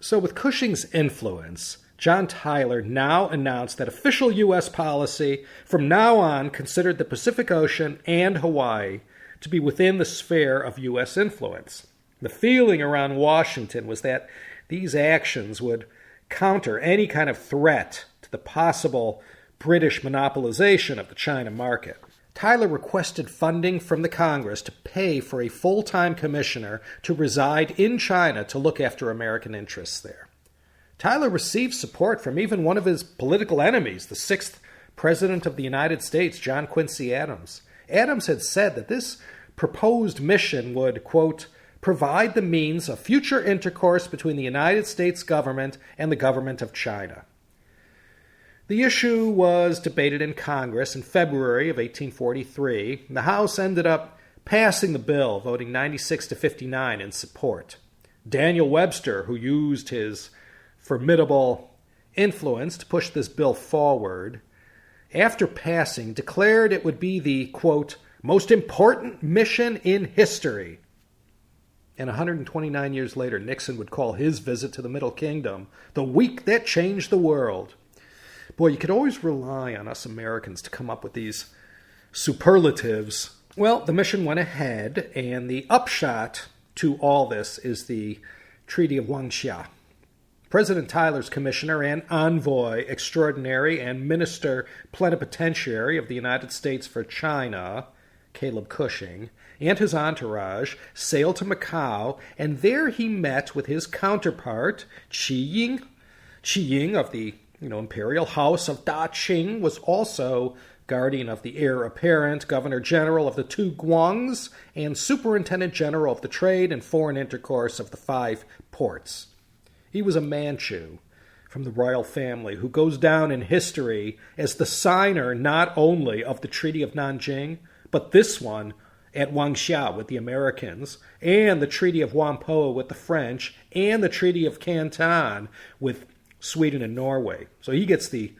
So with Cushing's influence, John Tyler now announced that official U.S. policy from now on considered the Pacific Ocean and Hawaii to be within the sphere of U.S. influence. The feeling around Washington was that these actions would counter any kind of threat to the possible British monopolization of the China market. Tyler requested funding from the Congress to pay for a full-time commissioner to reside in China to look after American interests there. Tyler received support from even one of his political enemies, the sixth President of the United States, John Quincy Adams. Adams had said that this proposed mission would, quote, provide the means of future intercourse between the United States government and the government of China. The issue was debated in Congress in February of 1843. The House ended up passing the bill, voting 96 to 59 in support. Daniel Webster, who used his formidable influence to push this bill forward, after passing, declared it would be the, quote, most important mission in history. And 129 years later, Nixon would call his visit to the Middle Kingdom the week that changed the world. Boy, you could always rely on us Americans to come up with these superlatives. Well, the mission went ahead, and the upshot to all this is the Treaty of Guangxia. President Tyler's commissioner and envoy extraordinary and minister plenipotentiary of the United States for China, Caleb Cushing, and his entourage sailed to Macau, and there he met with his counterpart, Ching. Ching of the imperial house of Da Qing was also guardian of the heir apparent, governor general of the two Guangs, and superintendent general of the trade and foreign intercourse of the 5 ports. He was a Manchu from the royal family who goes down in history as the signer not only of the Treaty of Nanking, but this one at Guangxia with the Americans, and the Treaty of Whampoa with the French, and the Treaty of Canton with Sweden and Norway. So he gets the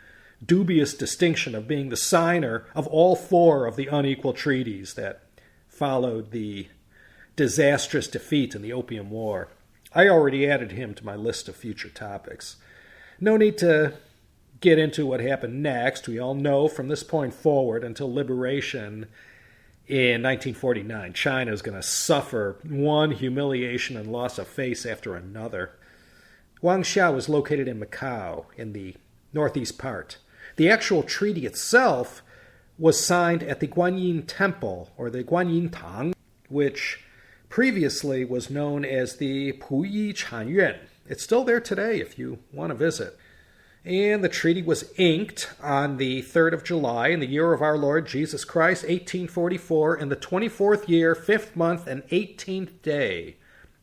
dubious distinction of being the signer of all 4 of the unequal treaties that followed the disastrous defeat in the Opium War. I already added him to my list of future topics. No need to get into what happened next. We all know from this point forward until liberation in 1949, China is going to suffer one humiliation and loss of face after another. Guangxia was located in Macau, in the northeast part. The actual treaty itself was signed at the Guanyin Temple, or the Guanyin Tang, which previously was known as the Puyi Chanyuan. It's still there today if you want to visit. And the treaty was inked on the 3rd of July in the year of our Lord Jesus Christ, 1844, in the 24th year, 5th month, and 18th day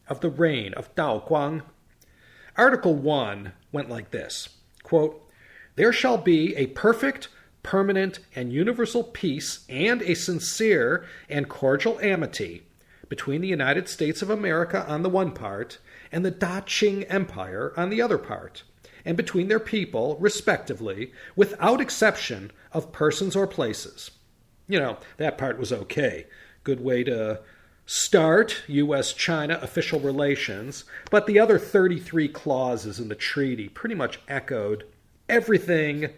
of the reign of Dao Guang. Article 1 went like this, quote, there shall be a perfect, permanent, and universal peace and a sincere and cordial amity between the United States of America on the one part and the Da Qing Empire on the other part, and between their people, respectively, without exception of persons or places. That part was okay. Good way to start U.S.-China official relations, but the other 33 clauses in the treaty pretty much echoed everything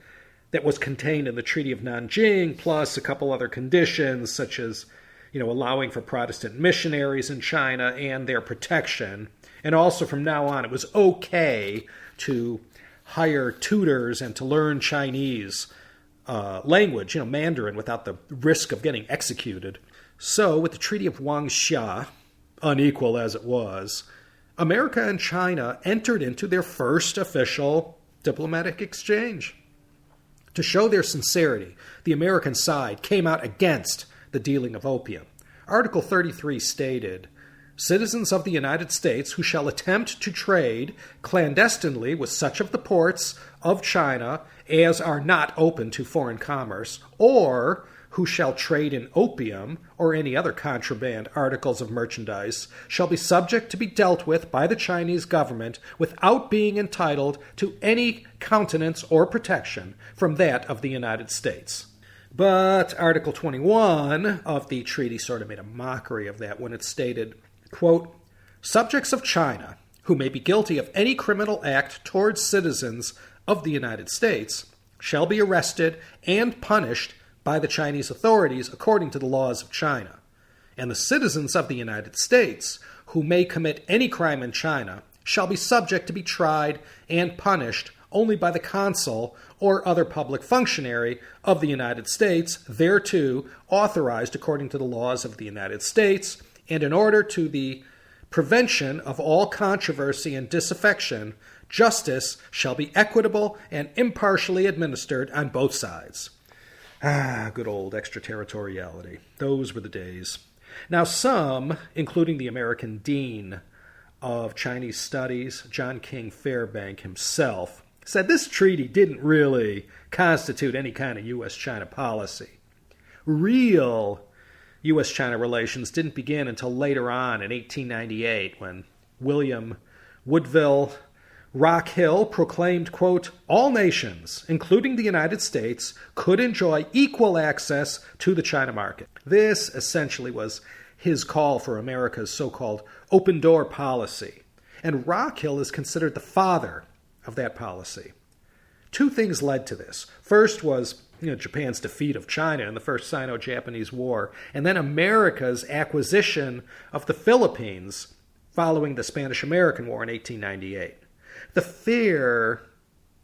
that was contained in the Treaty of Nanking, plus a couple other conditions, such as, allowing for Protestant missionaries in China and their protection. And also from now on, it was okay to hire tutors and to learn Chinese language, Mandarin, without the risk of getting executed. So, with the Treaty of Guangxia, unequal as it was, America and China entered into their first official diplomatic exchange. To show their sincerity, the American side came out against the dealing of opium. Article 33 stated, citizens of the United States who shall attempt to trade clandestinely with such of the ports of China as are not open to foreign commerce, or who shall trade in opium or any other contraband articles of merchandise, shall be subject to be dealt with by the Chinese government without being entitled to any countenance or protection from that of the United States. But Article 21 of the treaty sort of made a mockery of that when it stated, quote, subjects of China who may be guilty of any criminal act towards citizens of the United States shall be arrested and punished by the Chinese authorities according to the laws of China. and the citizens of the United States who may commit any crime in China shall be subject to be tried and punished only by the consul or other public functionary of the United States, thereto authorized according to the laws of the United States, and in order to the prevention of all controversy and disaffection, justice shall be equitable and impartially administered on both sides. Ah, good old extraterritoriality. Those were the days. Now some, including the American Dean of Chinese Studies, John King Fairbank himself, said this treaty didn't really constitute any kind of U.S.-China policy. Real U.S.-China relations didn't begin until later on in 1898 when William Woodville Rockhill proclaimed, quote, all nations, including the United States, could enjoy equal access to the China market. This essentially was his call for America's so-called open door policy. And Rockhill is considered the father of that policy. Two things led to this. First was Japan's defeat of China in the First Sino-Japanese War, and then America's acquisition of the Philippines following the Spanish-American War in 1898. The fear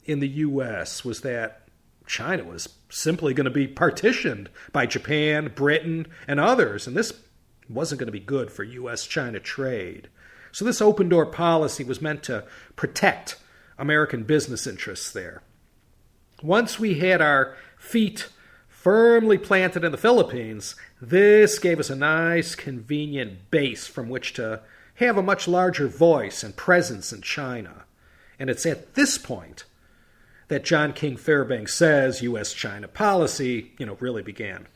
in the U.S. was that China was simply going to be partitioned by Japan, Britain, and others, and this wasn't going to be good for U.S.-China trade. So this open-door policy was meant to protect American business interests there. Once we had our feet firmly planted in the Philippines, this gave us a nice, convenient base from which to have a much larger voice and presence in China. And it's at this point that John King Fairbank says U.S.-China policy, really began.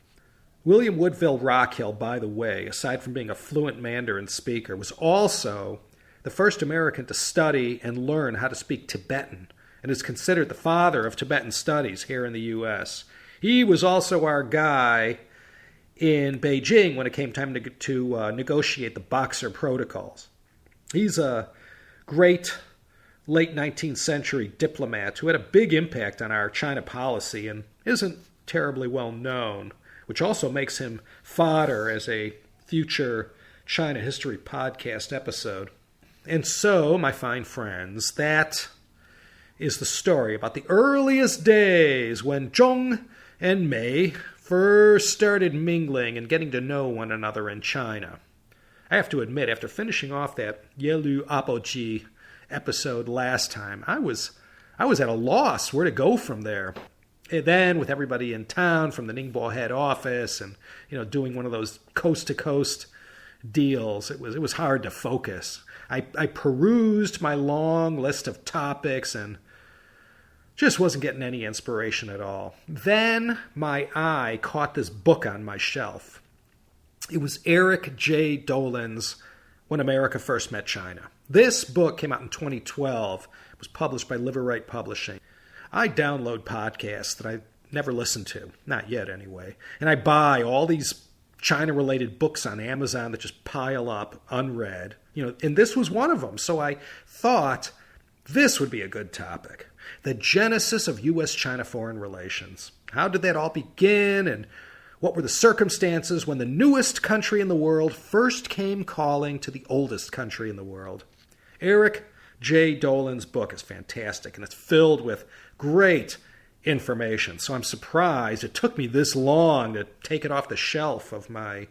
William Woodville Rockhill, by the way, aside from being a fluent Mandarin speaker, was also the first American to study and learn how to speak Tibetan, and is considered the father of Tibetan studies here in the U.S. He was also our guy in Beijing when it came time to negotiate the Boxer Protocols. He's a great late 19th century diplomat who had a big impact on our China policy and isn't terribly well known, which also makes him fodder as a future China history podcast episode. And so, my fine friends, that is the story about the earliest days when Zhong and Mei first started mingling and getting to know one another in China. I have to admit, after finishing off that Yelu Apogee episode last time, I was at a loss where to go from there. And then, with everybody in town from the Ningbo head office and doing one of those coast-to-coast deals, it was hard to focus. I perused my long list of topics and just wasn't getting any inspiration at all. Then my eye caught this book on my shelf. It was Eric J. Dolan's When America First Met China. This book came out in 2012. It was published by Liverite Publishing. I download podcasts that I never listen to, not yet anyway, and I buy all these China-related books on Amazon that just pile up unread. And this was one of them. So I thought this would be a good topic. The genesis of U.S.-China foreign relations. How did that all begin, and what were the circumstances when the newest country in the world first came calling to the oldest country in the world? Eric J. Dolan's book is fantastic, and it's filled with great information. So I'm surprised it took me this long to take it off the shelf of my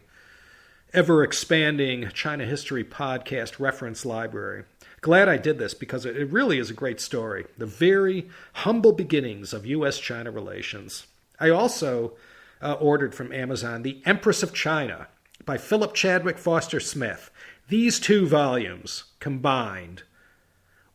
ever-expanding China history podcast reference library. Glad I did this because it really is a great story. The very humble beginnings of U.S.-China relations. I also ordered from Amazon The Empress of China by Philip Chadwick Foster Smith. These two volumes combined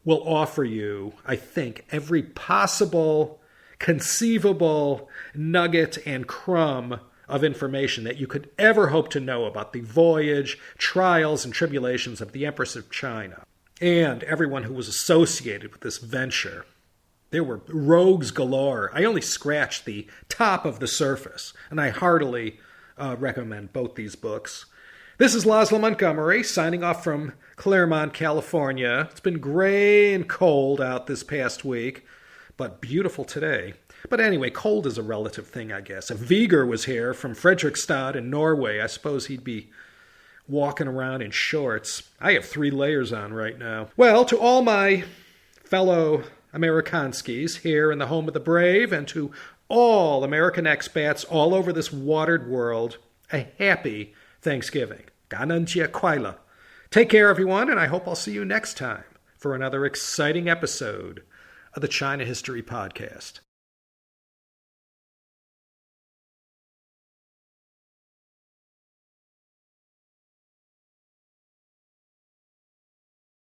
will offer you, I think, every possible, conceivable nugget and crumb of information that you could ever hope to know about the voyage, trials, and tribulations of the Empress of China, and everyone who was associated with this venture. There were rogues galore. I only scratched the top of the surface, and I heartily recommend both these books. This is Laszlo Montgomery, signing off from Claremont, California. It's been gray and cold out this past week, but beautiful today. But anyway, cold is a relative thing, I guess. If Viger was here from Fredrikstad in Norway, I suppose he'd be walking around in shorts. I have 3 layers on right now. Well, to all my fellow Amerikanskis here in the home of the brave, and to all American expats all over this watered world, a happy Thanksgiving. Gananjia Kwaila. Take care, everyone, and I hope I'll see you next time for another exciting episode of the China History Podcast.